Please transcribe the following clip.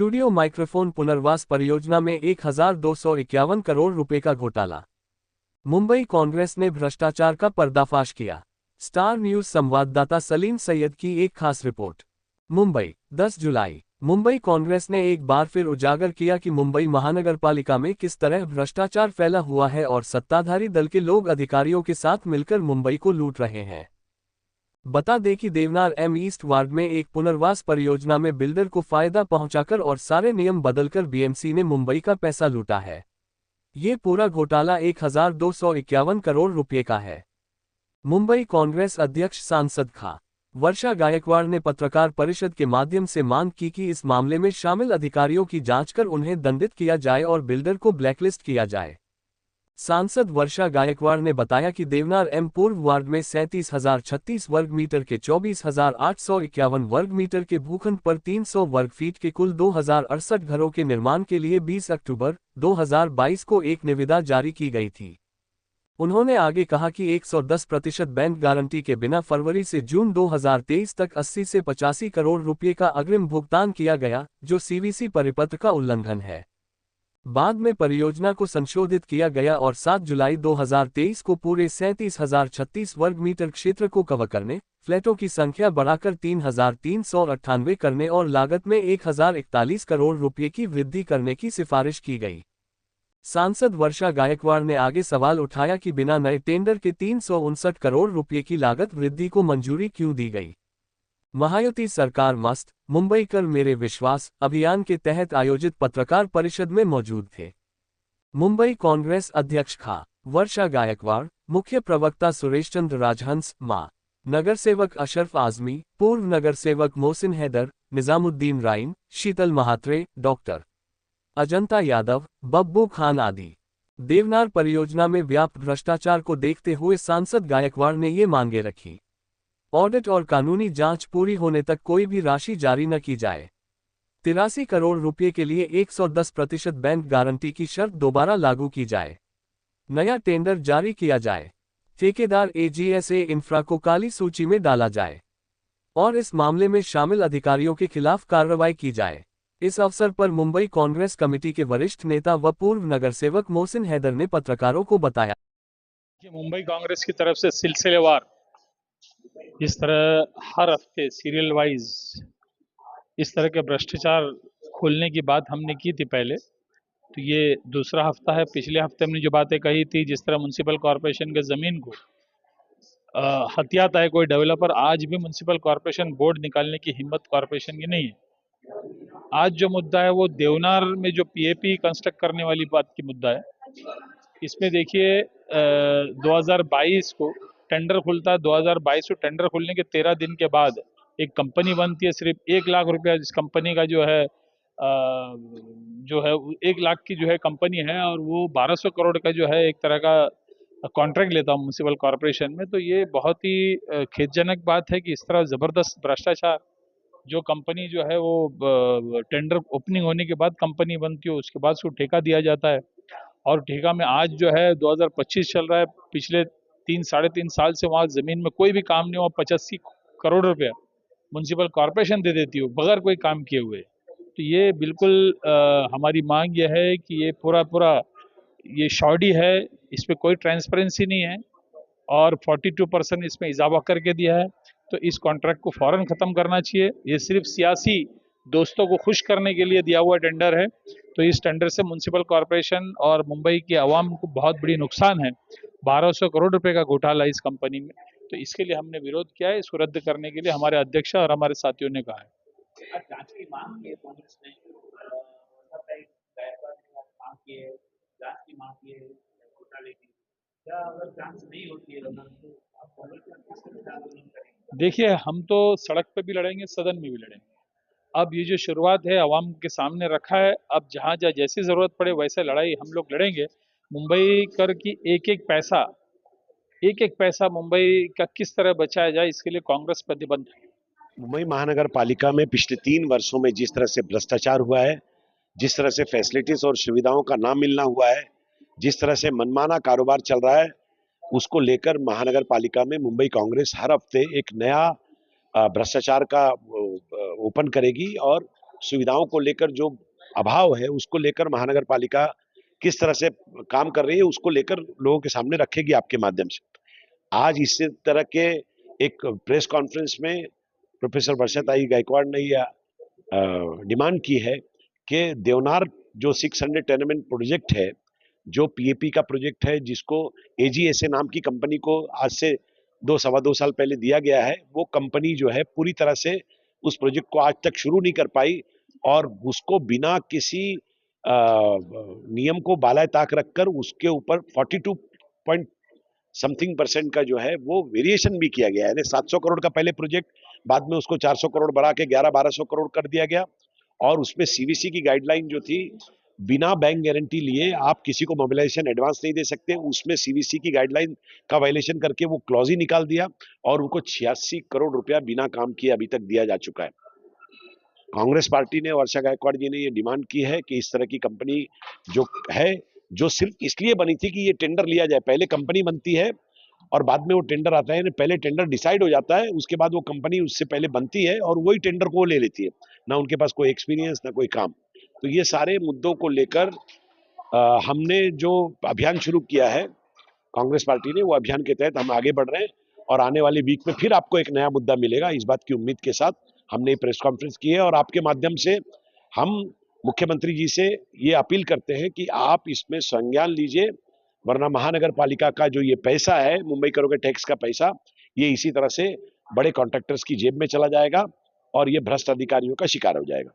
Studio microphone पुनर्वास परियोजना में 1251 करोड़ रुपए का घोटाला। मुंबई कांग्रेस ने भ्रष्टाचार का पर्दाफाश किया। स्टार न्यूज संवाददाता सलीम सैयद की एक खास रिपोर्ट। मुंबई, 10 जुलाई। मुंबई कांग्रेस ने एक बार फिर उजागर किया कि मुंबई महानगरपालिका में किस तरह भ्रष्टाचार फैला हुआ है और सत्ताधारी दल के लोग अधिकारियों के साथ मिलकर मुंबई को लूट रहे हैं। बता दें कि देवनार एम ईस्ट वार्ड में एक पुनर्वास परियोजना में बिल्डर को फायदा पहुंचाकर और सारे नियम बदलकर बीएमसी ने मुंबई का पैसा लूटा है। ये पूरा घोटाला 1251 करोड़ रुपए का है। मुंबई कांग्रेस अध्यक्ष सांसद खा. वर्षा गायकवाड़ ने पत्रकार परिषद के माध्यम से मांग की कि इस मामले में शामिल अधिकारियों की जांच कर उन्हें दंडित किया जाए और बिल्डर को ब्लैकलिस्ट किया जाए। सांसद वर्षा गायकवाड़ ने बताया कि देवनार एम पूर्व वार्ड में 37,036 वर्ग मीटर के 24,851 वर्ग मीटर के भूखंड पर 300 वर्ग फीट के कुल 2,068 घरों के निर्माण के लिए 20 अक्टूबर 2022 को एक निविदा जारी की गई थी। उन्होंने आगे कहा कि 110% बैंक गारंटी के बिना फरवरी से जून 2023 तक 80 से 85 करोड़ रुपये का अग्रिम भुगतान किया गया, जो सीवीसी परिपत्र का उल्लंघन है। बाद में परियोजना को संशोधित किया गया और 7 जुलाई 2023 को पूरे 37,036 वर्ग मीटर क्षेत्र को कवर करने, फ्लैटों की संख्या बढ़ाकर 3,398 करने और लागत में 1,041 करोड़ रुपये की वृद्धि करने की सिफारिश की गई। सांसद वर्षा गायकवाड़ ने आगे सवाल उठाया कि बिना नए टेंडर के 359 करोड़ रुपये की लागत वृद्धि को मंजूरी क्यों दी गई। महायुति सरकार मस्त, मुंबई कर मेरे विश्वास अभियान के तहत आयोजित पत्रकार परिषद में मौजूद थे मुंबई कांग्रेस अध्यक्ष खा. वर्षा गायकवाड़, मुख्य प्रवक्ता सुरेश चंद्र राजहंस, मा. नगर सेवक अशरफ आजमी, पूर्व नगर सेवक मोहसिन हैदर, निजामुद्दीन राइन, शीतल महात्रे, डॉक्टर अजंता यादव, बब्बू खान आदि। देवनार परियोजना में व्याप्त भ्रष्टाचार को देखते हुए सांसद गायकवाड़ ने ये मांगे रखी। ऑडिट और कानूनी जांच पूरी होने तक कोई भी राशि जारी न की जाए। 83 करोड़ रुपए के लिए 110% बैंक गारंटी की शर्त दोबारा लागू की जाए। नया टेंडर जारी किया जाए। ठेकेदार एजीएसए इंफ्रा को काली सूची में डाला जाए और इस मामले में शामिल अधिकारियों के खिलाफ कार्रवाई की जाए। इस अवसर पर मुंबई कांग्रेस कमेटी के वरिष्ठ नेता व पूर्व नगर सेवक मोहसिन हैदर ने पत्रकारों को बताया कि मुंबई कांग्रेस की तरफ से सिलसिलेवार इस तरह हर हफ्ते सीरियल वाइज इस तरह के भ्रष्टाचार खोलने की बात हमने की थी पहले, तो ये दूसरा हफ्ता है। पिछले हफ्ते हमने जो बातें कही थी, जिस तरह म्युनिसिपल कॉरपोरेशन के ज़मीन को हथियाता है कोई डेवलपर, आज भी म्युनिसिपल कॉरपोरेशन बोर्ड निकालने की हिम्मत कॉरपोरेशन की नहीं है। आज जो मुद्दा है वो देवनार में जो पीएपी कंस्ट्रक्ट करने वाली बात की मुद्दा है। इसमें देखिए 2022 को टेंडर खुलता है। 2022 को टेंडर खुलने के 13 दिन के बाद एक कंपनी बनती है। सिर्फ 1 लाख रुपया इस कंपनी का जो है 1 लाख की जो है कंपनी है और वो 1200 करोड़ का जो है एक तरह का कॉन्ट्रैक्ट लेता हूँ म्युनिसिपल कॉरपोरेशन में। तो ये बहुत ही खेदजनक बात है कि इस तरह ज़बरदस्त भ्रष्टाचार, जो कंपनी जो है वो टेंडर ओपनिंग होने के बाद कंपनी बनती है, उसके बाद उसको ठेका दिया जाता है और ठेका में आज जो है 2025 चल रहा है। पिछले 3-3.5 साल से वहाँ ज़मीन में कोई भी काम नहीं हुआ। 85 करोड़ रुपया म्युनिसिपल कॉरपोरेशन दे देती हो बगैर कोई काम किए हुए। तो ये बिल्कुल हमारी मांग ये है कि ये पूरा ये शॉडी है, इस पर कोई ट्रांसपेरेंसी नहीं है और 42% इसमें इजाफा करके दिया है। तो इस कॉन्ट्रैक्ट को फौरन ख़त्म करना चाहिए। ये सिर्फ सियासी दोस्तों को खुश करने के लिए दिया हुआ टेंडर है। तो इस टेंडर से म्युनिसिपल कॉरपोरेशन और मुंबई के अवाम को बहुत बड़ी नुकसान है। 1200 करोड़ रुपए का घोटाला इस कंपनी में। तो इसके लिए हमने विरोध किया है। इसको रद्द करने के लिए हमारे अध्यक्ष और हमारे साथियों ने कहा है। जांच की मांग की है कांग्रेस ने, मांग की है, जांच की मांग की है घोटाले की। क्या अगर जांच नहीं होती है तो आप कांग्रेस किस तरह से आंदोलन करेंगे? देखिए, हम तो सड़क पे भी लड़ेंगे, सदन में भी लड़ेंगे। अब ये जो शुरुआत है अवाम के सामने रखा है, अब जहाँ जहाँ जैसी ज़रूरत पड़े वैसे लड़ाई हम लोग लड़ेंगे। मुंबई कर की एक एक पैसा मुंबई का किस तरह बचाया जाए, इसके लिए कांग्रेस प्रतिबद्ध है। मुंबई महानगर पालिका में पिछले 3 वर्षों में जिस तरह से भ्रष्टाचार हुआ है, जिस तरह से फैसिलिटीज और सुविधाओं का ना मिलना हुआ है, जिस तरह से मनमाना कारोबार चल रहा है, उसको लेकर महानगर पालिका में मुंबई कांग्रेस हर हफ्ते एक नया भ्रष्टाचार का ओपन करेगी और सुविधाओं को लेकर जो अभाव है उसको लेकर महानगर पालिका किस तरह से काम कर रही है उसको लेकर लोगों के सामने रखेगी आपके माध्यम से। आज इसी तरह के एक प्रेस कॉन्फ्रेंस में प्रोफेसर वर्षाताई गायकवाड़ ने यह डिमांड की है कि देवनार जो 600 टेनेमेंट प्रोजेक्ट है, जो पीएपी का प्रोजेक्ट है, जिसको एजीएसए नाम की कंपनी को आज से 2-2.25 साल पहले दिया गया है, वो कंपनी जो है पूरी तरह से उस प्रोजेक्ट को आज तक शुरू नहीं कर पाई और उसको बिना किसी नियम को बालाए ताक रखकर उसके ऊपर 42 पॉइंट समथिंग % का जो है वो वेरिएशन भी किया गया है। यानी 700 करोड़ का पहले प्रोजेक्ट, बाद में उसको 400 करोड़ बढ़ा के 1100-1200 करोड़ कर दिया गया और उसमें सीवीसी की गाइडलाइन जो थी, बिना बैंक गारंटी लिए आप किसी को मोबिलाइजेशन एडवांस नहीं दे सकते, उसमें सीवीसी की गाइडलाइन का वायलेशन करके वो क्लॉज ही निकाल दिया और उनको 86 करोड़ रुपया बिना काम किए अभी तक दिया जा चुका है। कांग्रेस पार्टी ने, वर्षा गायकवाड़ जी ने ये डिमांड की है कि इस तरह की कंपनी जो है, जो सिर्फ इसलिए बनी थी कि ये टेंडर लिया जाए, पहले कंपनी बनती है और बाद में वो टेंडर आता है, पहले टेंडर डिसाइड हो जाता है, उसके बाद वो कंपनी उससे पहले बनती है और वही टेंडर को ले लेती है, ना उनके पास कोई एक्सपीरियंस ना कोई काम। तो ये सारे मुद्दों को लेकर हमने जो अभियान शुरू किया है कांग्रेस पार्टी ने, वो अभियान के तहत हम आगे बढ़ रहे हैं और आने वाले वीक में फिर आपको एक नया मुद्दा मिलेगा, इस बात की उम्मीद के साथ हमने प्रेस कॉन्फ्रेंस की है और आपके माध्यम से हम मुख्यमंत्री जी से ये अपील करते हैं कि आप इसमें संज्ञान लीजिए, वरना महानगर पालिका का जो ये पैसा है, मुंबई करों के टैक्स का पैसा, ये इसी तरह से बड़े कॉन्ट्रैक्टर्स की जेब में चला जाएगा और ये भ्रष्ट अधिकारियों का शिकार हो जाएगा।